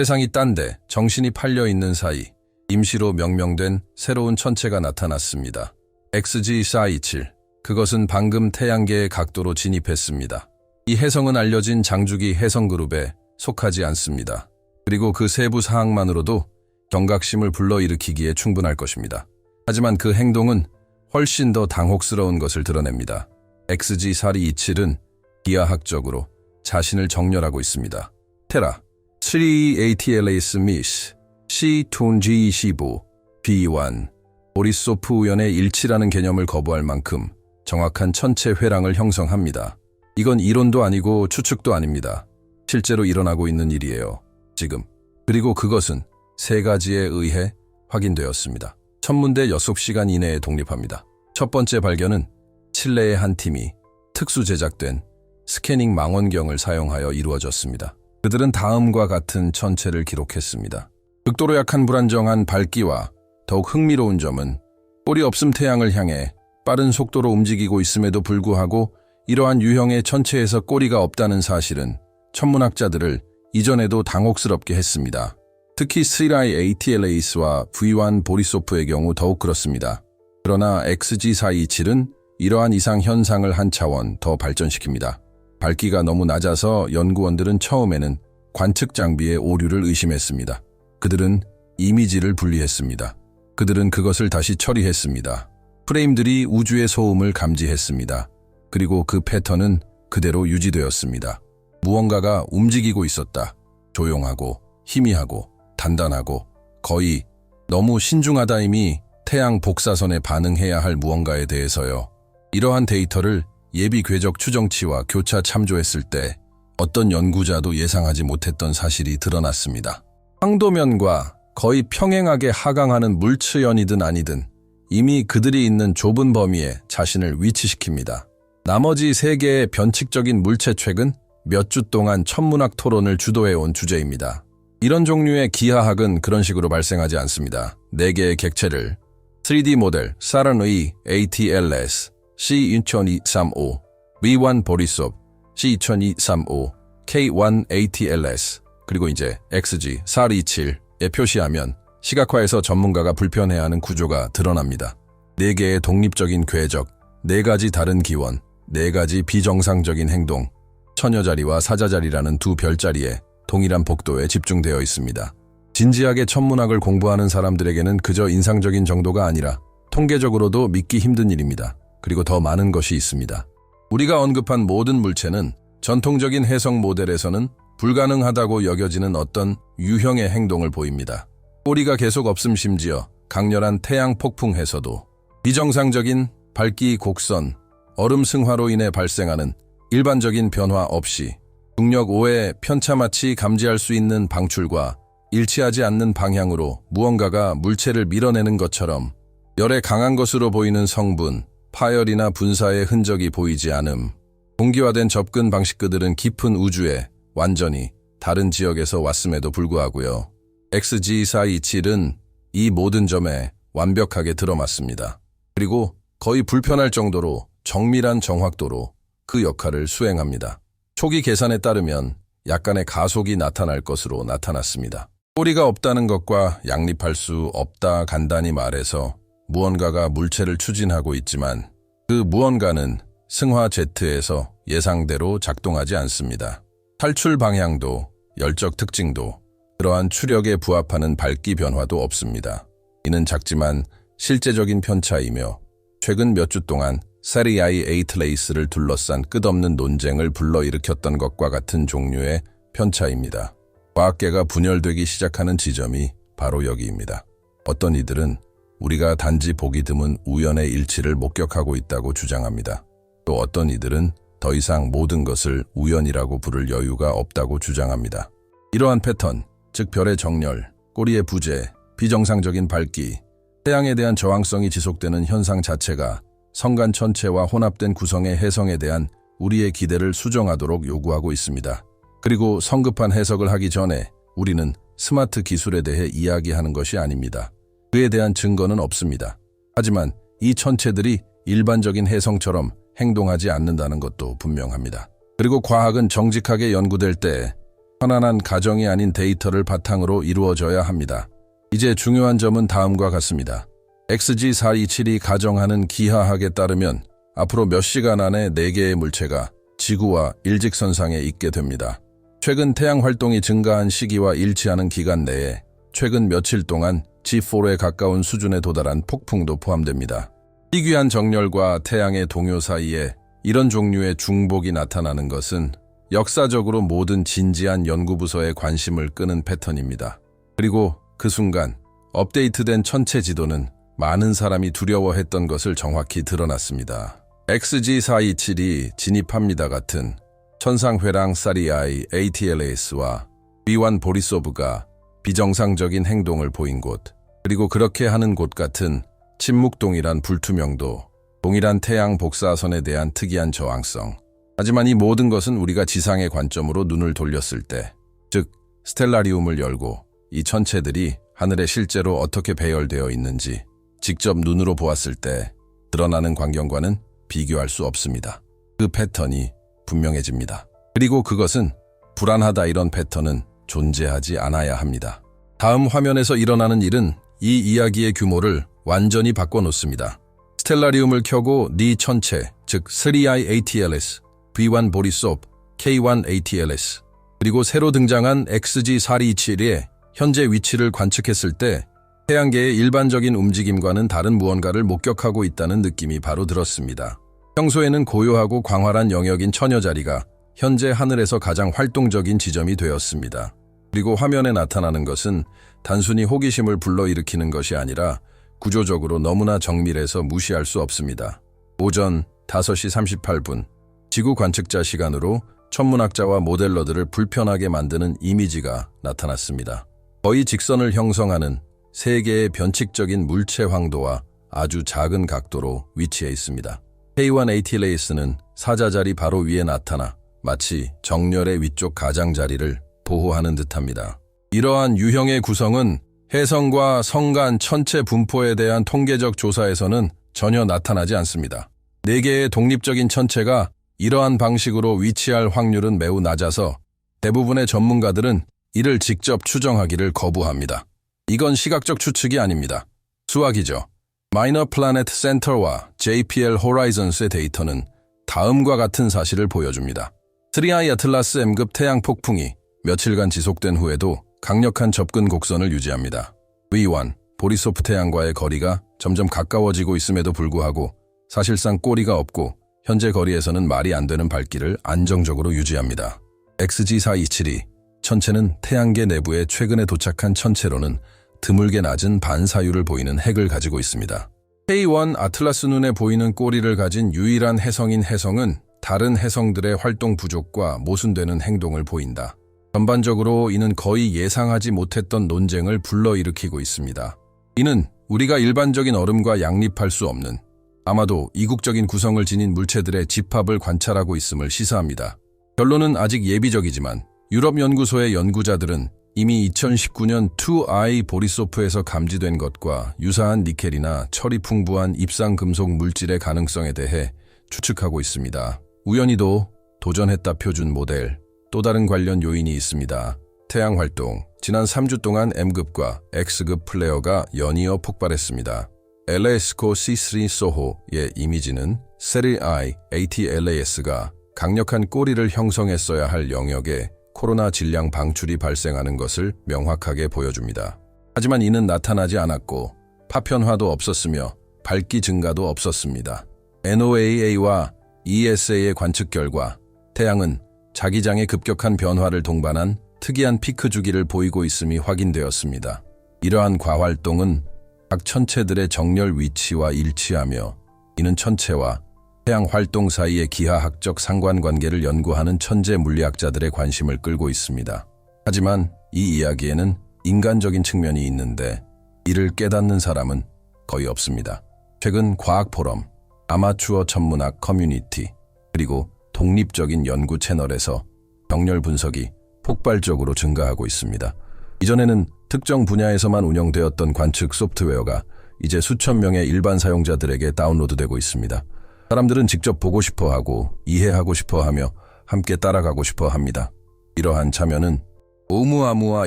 세상이 딴데 정신이 팔려 있는 사이 임시로 명명된 새로운 천체가 나타났습니다. XG427. 그것은 방금 태양계의 각도로 진입했습니다. 이 해성은 알려진 장주기 해성그룹에 속하지 않습니다. 그리고 그 세부 사항만으로도 경각심을 불러일으키기에 충분할 것입니다. 하지만 그 행동은 훨씬 더 당혹스러운 것을 드러냅니다. XG4227은 기하학적으로 자신을 정렬하고 있습니다. 테라, 3ATLA 스미스, C2G25, B1, 보리소프 우연의 일치라는 개념을 거부할 만큼 정확한 천체 회랑을 형성합니다. 이건 이론도 아니고 추측도 아닙니다. 실제로 일어나고 있는 일이에요. 지금. 그리고 그것은 세 가지에 의해 확인되었습니다. 천문대 6시간 이내에 독립합니다. 첫 번째 발견은 칠레의 한 팀이 특수 제작된 스캐닝 망원경을 사용하여 이루어졌습니다. 그들은 다음과 같은 천체를 기록했습니다. 극도로 약한 불안정한 밝기와 더욱 흥미로운 점은 꼬리 없음 태양을 향해 빠른 속도로 움직이고 있음에도 불구하고 이러한 유형의 천체에서 꼬리가 없다는 사실은 천문학자들을 이전에도 당혹스럽게 했습니다. 특히 스리라이 ATLAS와 V1 보리소프의 경우 더욱 그렇습니다. 그러나 XG427은 이러한 이상 현상을 한 차원 더 발전시킵니다. 밝기가 너무 낮아서 연구원들은 처음에는 관측 장비의 오류를 의심했습니다. 그들은 이미지를 분리했습니다. 그들은 그것을 다시 처리했습니다. 프레임들이 우주의 소음을 감지했습니다. 그리고 그 패턴은 그대로 유지되었습니다. 무언가가 움직이고 있었다. 조용하고 희미하고 단단하고 거의 너무 신중하다임이 태양 복사선에 반응해야 할 무언가에 대해서요. 이러한 데이터를 예비 궤적 추정치와 교차 참조했을 때 어떤 연구자도 예상하지 못했던 사실이 드러났습니다. 황도면과 거의 평행하게 하강하는 물츠연이든 아니든 이미 그들이 있는 좁은 범위에 자신을 위치시킵니다. 나머지 세 개의 변칙적인 물체책은 몇 주 동안 천문학 토론을 주도해온 주제입니다. 이런 종류의 기하학은 그런 식으로 발생하지 않습니다. 4개의 객체를 3D 모델 사른의 ATLS, C2235, B1 보리소프, C2235, K1 ATLS, 그리고 이제 XG427에 표시하면 시각화에서 전문가가 불편해하는 구조가 드러납니다. 4개의 독립적인 궤적, 4가지 다른 기원, 4가지 비정상적인 행동, 처녀자리와 사자자리라는 두 별자리에 동일한 복도에 집중되어 있습니다. 진지하게 천문학을 공부하는 사람들에게는 그저 인상적인 정도가 아니라 통계적으로도 믿기 힘든 일입니다. 그리고 더 많은 것이 있습니다. 우리가 언급한 모든 물체는 전통적인 해성 모델에서는 불가능하다고 여겨지는 어떤 유형의 행동을 보입니다. 꼬리가 계속 없음 심지어 강렬한 태양 폭풍에서도 비정상적인 밝기 곡선, 얼음 승화로 인해 발생하는 일반적인 변화 없이 중력 5의 편차마치 감지할 수 있는 방출과 일치하지 않는 방향으로 무언가가 물체를 밀어내는 것처럼 열에 강한 것으로 보이는 성분, 파열이나 분사의 흔적이 보이지 않음. 공기화된 접근 방식 그들은 깊은 우주에 완전히 다른 지역에서 왔음에도 불구하고요. XG427은 이 모든 점에 완벽하게 들어맞습니다. 그리고 거의 불편할 정도로 정밀한 정확도로 그 역할을 수행합니다. 초기 계산에 따르면 약간의 가속이 나타날 것으로 나타났습니다. 꼬리가 없다는 것과 양립할 수 없다 간단히 말해서 무언가가 물체를 추진하고 있지만 그 무언가는 승화 제트에서 예상대로 작동하지 않습니다. 탈출 방향도 열적 특징도 그러한 추력에 부합하는 밝기 변화도 없습니다. 이는 작지만 실제적인 편차이며 최근 몇 주 동안 세리아이 에이틀레이스를 둘러싼 끝없는 논쟁을 불러일으켰던 것과 같은 종류의 편차입니다. 과학계가 분열되기 시작하는 지점이 바로 여기입니다. 어떤 이들은 우리가 단지 보기 드문 우연의 일치를 목격하고 있다고 주장합니다. 또 어떤 이들은 더 이상 모든 것을 우연이라고 부를 여유가 없다고 주장합니다. 이러한 패턴, 즉 별의 정렬, 꼬리의 부재, 비정상적인 밝기, 태양에 대한 저항성이 지속되는 현상 자체가 성간 천체와 혼합된 구성의 해성에 대한 우리의 기대를 수정하도록 요구하고 있습니다. 그리고 성급한 해석을 하기 전에 우리는 스마트 기술에 대해 이야기하는 것이 아닙니다. 그에 대한 증거는 없습니다. 하지만 이 천체들이 일반적인 해성처럼 행동하지 않는다는 것도 분명합니다. 그리고 과학은 정직하게 연구될 때 편안한 가정이 아닌 데이터를 바탕으로 이루어져야 합니다. 이제 중요한 점은 다음과 같습니다. XG427이 가정하는 기하학에 따르면 앞으로 몇 시간 안에 4개의 물체가 지구와 일직선상에 있게 됩니다. 최근 태양 활동이 증가한 시기와 일치하는 기간 내에 최근 며칠 동안 G4에 가까운 수준에 도달한 폭풍도 포함됩니다. 희귀한 정렬과 태양의 동요 사이에 이런 종류의 중복이 나타나는 것은 역사적으로 모든 진지한 연구부서의 관심을 끄는 패턴입니다. 그리고 그 순간 업데이트된 천체 지도는 많은 사람이 두려워했던 것을 정확히 드러났습니다. XG427이 진입합니다 같은 천상회랑 사리아이 ATLAS와 B1 보리소브가 비정상적인 행동을 보인 곳, 그리고 그렇게 하는 곳 같은 침묵동일한 불투명도, 동일한 태양 복사선에 대한 특이한 저항성. 하지만 이 모든 것은 우리가 지상의 관점으로 눈을 돌렸을 때, 즉 스텔라리움을 열고 이 천체들이 하늘에 실제로 어떻게 배열되어 있는지 직접 눈으로 보았을 때 드러나는 광경과는 비교할 수 없습니다. 그 패턴이 분명해집니다. 그리고 그것은 불안하다 이런 패턴은 존재하지 않아야 합니다. 다음 화면에서 일어나는 일은 이 이야기의 규모를 완전히 바꿔놓습니다. 스텔라리움을 켜고 네 천체, 즉 3i ATLS, B1 보리소브, K1 ATLS, 그리고 새로 등장한 XG427의 현재 위치를 관측했을 때 태양계의 일반적인 움직임과는 다른 무언가를 목격하고 있다는 느낌이 바로 들었습니다. 평소에는 고요하고 광활한 영역인 처녀자리가 현재 하늘에서 가장 활동적인 지점이 되었습니다. 그리고 화면에 나타나는 것은 단순히 호기심을 불러일으키는 것이 아니라 구조적으로 너무나 정밀해서 무시할 수 없습니다. 오전 5시 38분, 지구 관측자 시간으로 천문학자와 모델러들을 불편하게 만드는 이미지가 나타났습니다. 거의 직선을 형성하는 3개의 변칙적인 물체 황도와 아주 작은 각도로 위치해 있습니다. K1 ATLAS는 사자자리 바로 위에 나타나 마치 정렬의 위쪽 가장자리를 보호하는 듯합니다. 이러한 유형의 구성은 해성과 성 간 천체 분포에 대한 통계적 조사에서는 전혀 나타나지 않습니다. 4개의 독립적인 천체가 이러한 방식으로 위치할 확률은 매우 낮아서 대부분의 전문가들은 이를 직접 추정하기를 거부합니다. 이건 시각적 추측이 아닙니다. 수학이죠. Minor Planet Center와 JPL Horizons의 데이터는 다음과 같은 사실을 보여줍니다. 3i 아틀라스 M급 태양 폭풍이 며칠간 지속된 후에도 강력한 접근 곡선을 유지합니다. V1, 보리소프 태양과의 거리가 점점 가까워지고 있음에도 불구하고 사실상 꼬리가 없고 현재 거리에서는 말이 안 되는 발길을 안정적으로 유지합니다. XG427이 천체는 태양계 내부에 최근에 도착한 천체로는 드물게 낮은 반사율을 보이는 핵을 가지고 있습니다. K1 아틀라스 눈에 보이는 꼬리를 가진 유일한 해성인 해성은 다른 해성들의 활동 부족과 모순되는 행동을 보인다. 전반적으로 이는 거의 예상하지 못했던 논쟁을 불러일으키고 있습니다. 이는 우리가 일반적인 얼음과 양립할 수 없는, 아마도 이국적인 구성을 지닌 물체들의 집합을 관찰하고 있음을 시사합니다. 결론은 아직 예비적이지만 유럽 연구소의 연구자들은 이미 2019년 2i 보리소프에서 감지된 것과 유사한 니켈이나 철이 풍부한 입상금속 물질의 가능성에 대해 추측하고 있습니다. 우연히도 도전했다 표준 모델, 또 다른 관련 요인이 있습니다. 태양 활동, 지난 3주 동안 M급과 X급 플레어가 연이어 폭발했습니다. LASCO C3 소호의 이미지는 3i ATLAS가 강력한 꼬리를 형성했어야 할 영역에 코로나 질량 방출이 발생하는 것을 명확하게 보여줍니다. 하지만 이는 나타나지 않았고 파편화도 없었으며 밝기 증가도 없었습니다. NOAA와 ESA의 관측 결과 태양은 자기장의 급격한 변화를 동반한 특이한 피크 주기를 보이고 있음이 확인되었습니다. 이러한 과활동은 각 천체들의 정렬 위치와 일치하며 이는 천체와 태양 활동 사이의 기하학적 상관관계를 연구하는 천재 물리학자들의 관심을 끌고 있습니다. 하지만 이 이야기에는 인간적인 측면이 있는데 이를 깨닫는 사람은 거의 없습니다. 최근 과학 포럼, 아마추어 천문학 커뮤니티, 그리고 독립적인 연구 채널에서 정렬 분석이 폭발적으로 증가하고 있습니다. 이전에는 특정 분야에서만 운영되었던 관측 소프트웨어가 이제 수천 명의 일반 사용자들에게 다운로드되고 있습니다. 사람들은 직접 보고 싶어 하고 이해하고 싶어 하며 함께 따라가고 싶어 합니다. 이러한 참여는 오umu아무와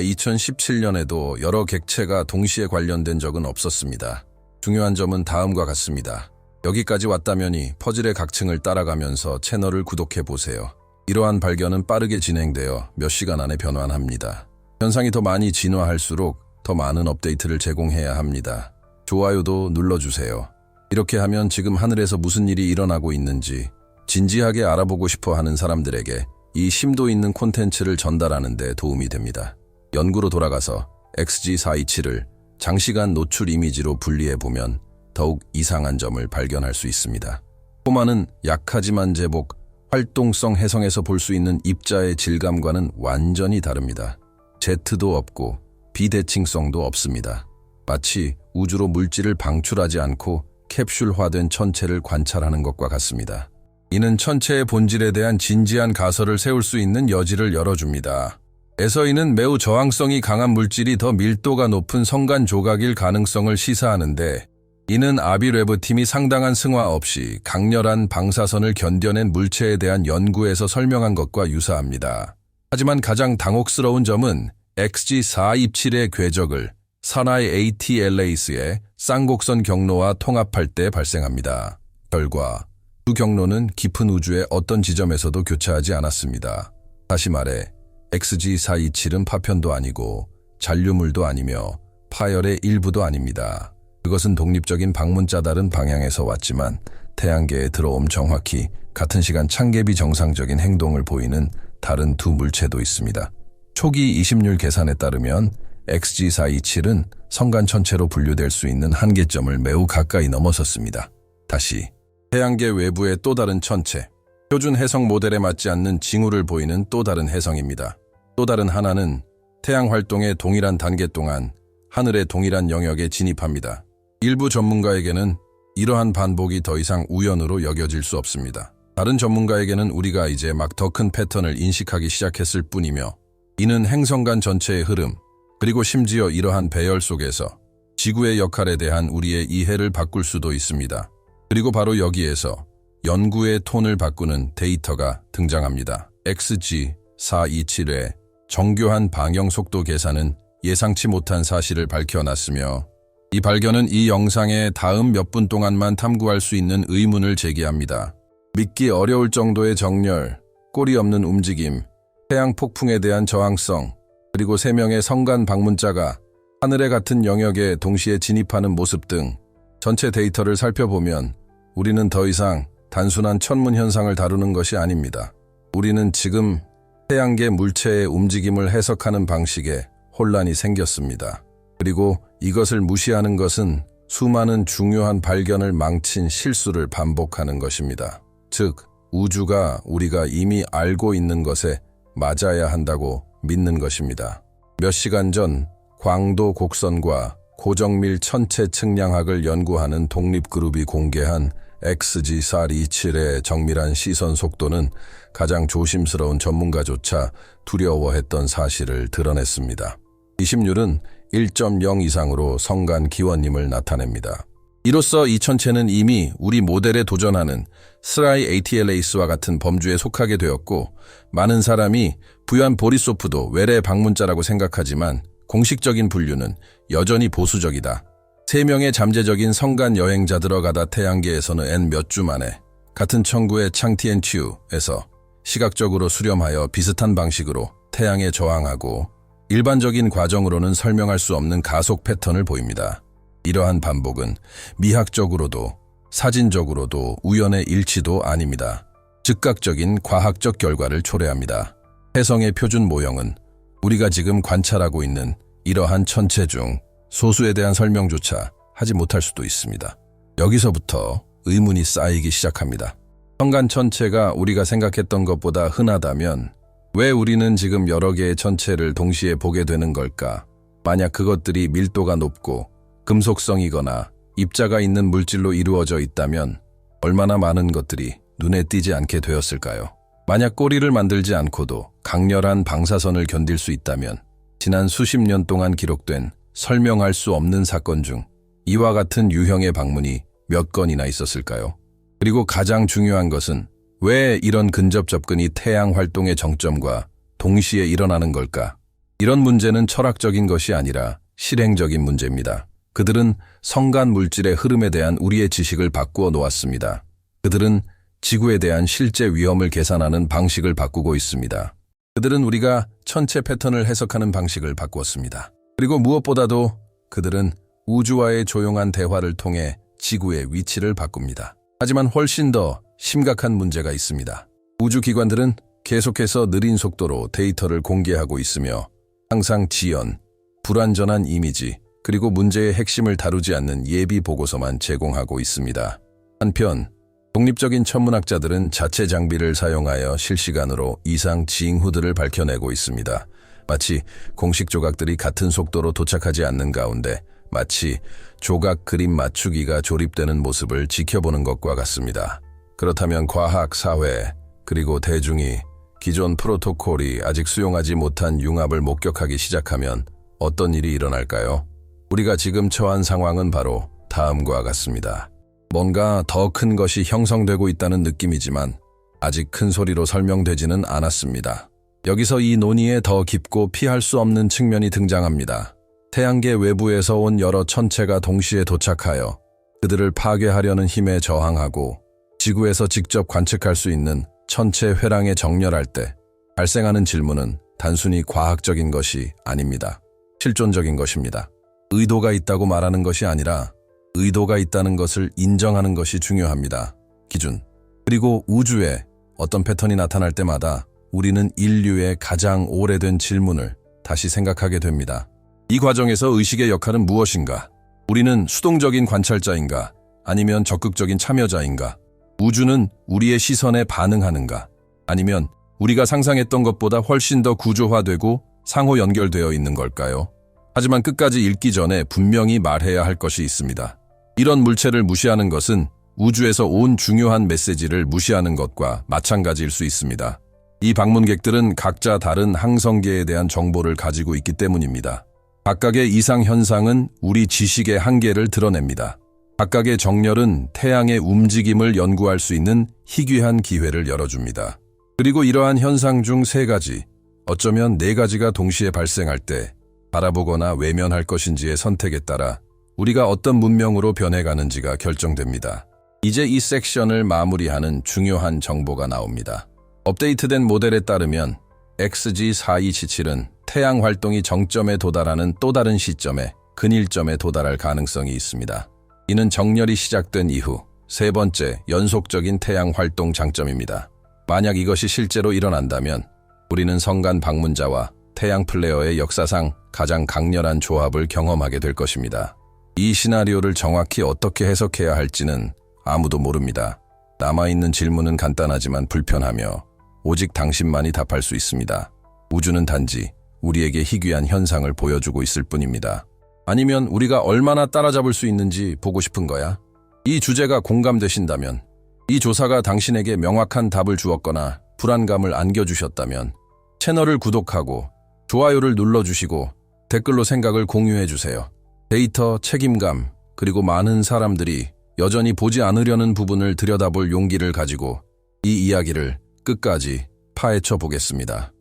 2017년에도 여러 객체가 동시에 관련된 적은 없었습니다. 중요한 점은 다음과 같습니다. 여기까지 왔다면이 퍼즐의 각층을 따라가면서 채널을 구독해보세요. 이러한 발견은 빠르게 진행되어 몇 시간 안에 변환합니다. 현상이 더 많이 진화할수록 더 많은 업데이트를 제공해야 합니다. 좋아요도 눌러주세요. 이렇게 하면 지금 하늘에서 무슨 일이 일어나고 있는지 진지하게 알아보고 싶어 하는 사람들에게 이 심도 있는 콘텐츠를 전달하는 데 도움이 됩니다. 연구로 돌아가서 XG427을 장시간 노출 이미지로 분리해보면 더욱 이상한 점을 발견할 수 있습니다. 코마는 약하지만 제복, 활동성 해성에서 볼 수 있는 입자의 질감과는 완전히 다릅니다. 제트도 없고 비대칭성도 없습니다. 마치 우주로 물질을 방출하지 않고 캡슐화된 천체를 관찰하는 것과 같습니다. 이는 천체의 본질에 대한 진지한 가설을 세울 수 있는 여지를 열어줍니다. 에서 이는 매우 저항성이 강한 물질이 더 밀도가 높은 성간 조각일 가능성을 시사하는데, 이는 아비레브 팀이 상당한 승화 없이 강렬한 방사선을 견뎌낸 물체에 대한 연구에서 설명한 것과 유사합니다. 하지만 가장 당혹스러운 점은 XG427의 궤적을 산하의 ATLAS의 쌍곡선 경로와 통합할 때 발생합니다. 결과 두 경로는 깊은 우주의 어떤 지점에서도 교차하지 않았습니다. 다시 말해 XG427은 파편도 아니고 잔류물도 아니며 파열의 일부도 아닙니다. 그것은 독립적인 방문자 다른 방향에서 왔지만 태양계에 들어옴 정확히 같은 시간 창개비 정상적인 행동을 보이는 다른 두 물체도 있습니다. 초기 이심률 계산에 따르면 XG427은 성간 천체로 분류될 수 있는 한계점을 매우 가까이 넘어섰습니다. 다시 태양계 외부의 또 다른 천체, 표준 해성 모델에 맞지 않는 징후를 보이는 또 다른 해성입니다. 또 다른 하나는 태양 활동의 동일한 단계 동안 하늘의 동일한 영역에 진입합니다. 일부 전문가에게는 이러한 반복이 더 이상 우연으로 여겨질 수 없습니다. 다른 전문가에게는 우리가 이제 막 더 큰 패턴을 인식하기 시작했을 뿐이며, 이는 행성간 전체의 흐름, 그리고 심지어 이러한 배열 속에서 지구의 역할에 대한 우리의 이해를 바꿀 수도 있습니다. 그리고 바로 여기에서 연구의 톤을 바꾸는 데이터가 등장합니다. XG427의 정교한 방영 속도 계산은 예상치 못한 사실을 밝혀놨으며, 이 발견은 이 영상의 다음 몇 분 동안만 탐구할 수 있는 의문을 제기합니다. 믿기 어려울 정도의 정렬, 꼬리 없는 움직임, 태양 폭풍에 대한 저항성, 그리고 3명의 성간 방문자가 하늘의 같은 영역에 동시에 진입하는 모습 등 전체 데이터를 살펴보면 우리는 더 이상 단순한 천문 현상을 다루는 것이 아닙니다. 우리는 지금 태양계 물체의 움직임을 해석하는 방식에 혼란이 생겼습니다. 그리고 이것을 무시하는 것은 수많은 중요한 발견을 망친 실수를 반복하는 것입니다. 즉, 우주가 우리가 이미 알고 있는 것에 맞아야 한다고 믿는 것입니다. 몇 시간 전 광도 곡선과 고정밀 천체 측량학을 연구하는 독립그룹이 공개한 XG427의 정밀한 시선 속도는 가장 조심스러운 전문가조차 두려워했던 사실을 드러냈습니다. 이심률은 1.0 이상으로 성간 기원임을 나타냅니다. 이로써 이 천체는 이미 우리 모델에 도전하는 스라이 ATLAS와 같은 범주에 속하게 되었고, 많은 사람이 부연 보리소프도 외래 방문자라고 생각하지만 공식적인 분류는 여전히 보수적이다. 3명의 잠재적인 성간 여행자 들어가다 태양계에서는 N 몇 주 만에 같은 천구의 창티엔튜에서 시각적으로 수렴하여 비슷한 방식으로 태양에 저항하고, 일반적인 과정으로는 설명할 수 없는 가속 패턴을 보입니다. 이러한 반복은 미학적으로도 사진적으로도 우연의 일치도 아닙니다. 즉각적인 과학적 결과를 초래합니다. 해성의 표준 모형은 우리가 지금 관찰하고 있는 이러한 천체 중 소수에 대한 설명조차 하지 못할 수도 있습니다. 여기서부터 의문이 쌓이기 시작합니다. 성간 천체가 우리가 생각했던 것보다 흔하다면 왜 우리는 지금 여러 개의 천체를 동시에 보게 되는 걸까? 만약 그것들이 밀도가 높고 금속성이거나 입자가 있는 물질로 이루어져 있다면 얼마나 많은 것들이 눈에 띄지 않게 되었을까요? 만약 꼬리를 만들지 않고도 강렬한 방사선을 견딜 수 있다면 지난 수십 년 동안 기록된 설명할 수 없는 사건 중 이와 같은 유형의 방문이 몇 건이나 있었을까요? 그리고 가장 중요한 것은 왜 이런 근접 접근이 태양 활동의 정점과 동시에 일어나는 걸까? 이런 문제는 철학적인 것이 아니라 실행적인 문제입니다. 그들은 성간 물질의 흐름에 대한 우리의 지식을 바꾸어 놓았습니다. 그들은 지구에 대한 실제 위험을 계산하는 방식을 바꾸고 있습니다. 그들은 우리가 천체 패턴을 해석하는 방식을 바꾸었습니다. 그리고 무엇보다도 그들은 우주와의 조용한 대화를 통해 지구의 위치를 바꿉니다. 하지만 훨씬 더 심각한 문제가 있습니다. 우주기관들은 계속해서 느린 속도로 데이터를 공개하고 있으며 항상 지연, 불완전한 이미지, 그리고 문제의 핵심을 다루지 않는 예비 보고서만 제공하고 있습니다. 한편 독립적인 천문학자들은 자체 장비를 사용하여 실시간으로 이상 징후들을 밝혀내고 있습니다. 마치 공식 조각들이 같은 속도로 도착하지 않는 가운데 마치 조각 그림 맞추기가 조립되는 모습을 지켜보는 것과 같습니다. 그렇다면 과학, 사회, 그리고 대중이 기존 프로토콜이 아직 수용하지 못한 융합을 목격하기 시작하면 어떤 일이 일어날까요? 우리가 지금 처한 상황은 바로 다음과 같습니다. 뭔가 더 큰 것이 형성되고 있다는 느낌이지만 아직 큰 소리로 설명되지는 않았습니다. 여기서 이 논의에 더 깊고 피할 수 없는 측면이 등장합니다. 태양계 외부에서 온 여러 천체가 동시에 도착하여 그들을 파괴하려는 힘에 저항하고 지구에서 직접 관측할 수 있는 천체 회랑에 정렬할 때 발생하는 질문은 단순히 과학적인 것이 아닙니다. 실존적인 것입니다. 의도가 있다고 말하는 것이 아니라 의도가 있다는 것을 인정하는 것이 중요합니다. 기준. 그리고 우주에 어떤 패턴이 나타날 때마다 우리는 인류의 가장 오래된 질문을 다시 생각하게 됩니다. 이 과정에서 의식의 역할은 무엇인가? 우리는 수동적인 관찰자인가? 아니면 적극적인 참여자인가? 우주는 우리의 시선에 반응하는가? 아니면 우리가 상상했던 것보다 훨씬 더 구조화되고 상호 연결되어 있는 걸까요? 하지만 끝까지 읽기 전에 분명히 말해야 할 것이 있습니다. 이런 물체를 무시하는 것은 우주에서 온 중요한 메시지를 무시하는 것과 마찬가지일 수 있습니다. 이 방문객들은 각자 다른 항성계에 대한 정보를 가지고 있기 때문입니다. 각각의 이상 현상은 우리 지식의 한계를 드러냅니다. 각각의 정렬은 태양의 움직임을 연구할 수 있는 희귀한 기회를 열어줍니다. 그리고 이러한 현상 중 3가지, 어쩌면 4가지가 동시에 발생할 때 바라보거나 외면할 것인지의 선택에 따라 우리가 어떤 문명으로 변해가는지가 결정됩니다. 이제 이 섹션을 마무리하는 중요한 정보가 나옵니다. 업데이트된 모델에 따르면 XG4277은 태양 활동이 정점에 도달하는 또 다른 시점에 근일점에 도달할 가능성이 있습니다. 이는 정렬이 시작된 이후 3번째 연속적인 태양 활동 장점입니다. 만약 이것이 실제로 일어난다면 우리는 성간 방문자와 태양 플레어의 역사상 가장 강렬한 조합을 경험하게 될 것입니다. 이 시나리오를 정확히 어떻게 해석해야 할지는 아무도 모릅니다. 남아있는 질문은 간단하지만 불편하며 오직 당신만이 답할 수 있습니다. 우주는 단지 우리에게 희귀한 현상을 보여주고 있을 뿐입니다. 아니면 우리가 얼마나 따라잡을 수 있는지 보고 싶은 거야? 이 주제가 공감되신다면, 이 조사가 당신에게 명확한 답을 주었거나 불안감을 안겨주셨다면 채널을 구독하고 좋아요를 눌러주시고 댓글로 생각을 공유해주세요. 데이터, 책임감, 그리고 많은 사람들이 여전히 보지 않으려는 부분을 들여다볼 용기를 가지고 이 이야기를 끝까지 파헤쳐 보겠습니다.